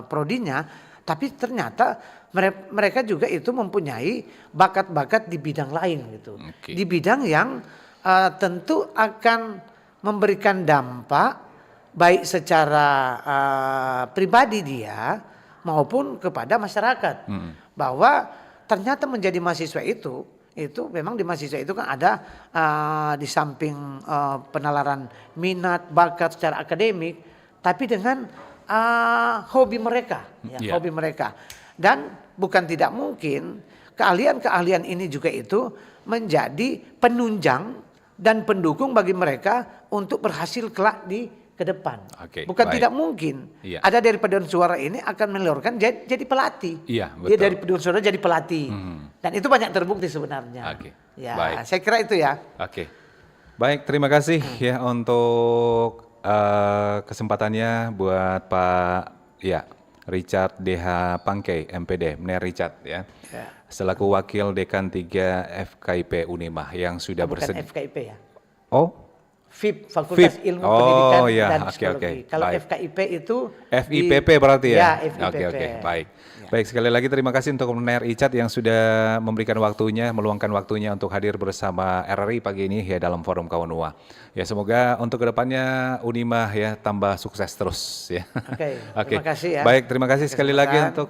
prodinya, tapi ternyata mereka juga itu mempunyai bakat-bakat di bidang lain gitu. Oke. Di bidang yang tentu akan memberikan dampak baik secara pribadi dia maupun kepada masyarakat. Bahwa ternyata menjadi mahasiswa itu memang di mahasiswa itu kan ada di samping penalaran minat, bakat secara akademik, tapi dengan hobi mereka, hobi mereka. Dan bukan tidak mungkin keahlian-keahlian ini juga itu menjadi penunjang dan pendukung bagi mereka untuk berhasil kelak di ke depan. Oke, bukan baik. tidak mungkin. Iya. Ada dari paduan suara ini akan melahirkan jadi pelatih. Iya, Dia betul. dari paduan suara jadi pelatih. Dan itu banyak terbukti sebenarnya. Oke, Ya, baik. saya kira itu ya. Oke. Baik, terima kasih ya untuk kesempatannya buat Pak Richard DH Pangkei, MPD, Ner Richard ya. Selaku Wakil Dekan 3 FKIP Unima yang sudah Bukan bersedia. FKIP ya. Oh, FIP, Fakultas FIP. Ilmu Oh, Pendidikan iya, dan oke, Psikologi. oke. Kalau Baik. FKIP itu FIPP berarti ya? Ya, FIPP. Oke, baik. Baik, sekali lagi terima kasih untuk Ner Richard yang sudah memberikan waktunya, meluangkan waktunya untuk hadir bersama RRI pagi ini ya dalam forum Kawanua. Ya, semoga untuk kedepannya Unima ya tambah sukses terus ya. Oke, Oke. terima kasih ya. Baik, terima kasih sekali lagi Kesempatan. untuk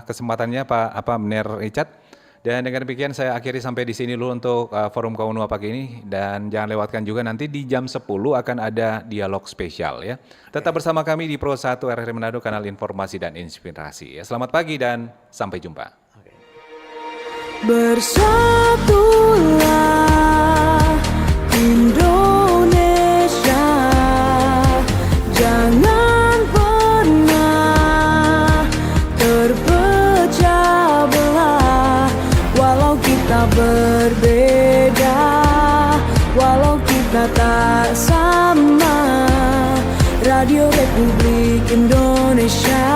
kesempatannya Pak Ner Richard. Dan dengan demikian saya akhiri sampai di sini dulu untuk forum Kawanua pagi ini, dan jangan lewatkan juga nanti di jam 10 akan ada dialog spesial ya. Tetap bersama kami di Pro 1 RRI Manado, kanal informasi dan inspirasi. Ya, selamat pagi dan sampai jumpa. Bersatulah Indonesia, jangan pernah terpecah belah. Walau kita berbeda, walau kita tak sama, Radio Republik Indonesia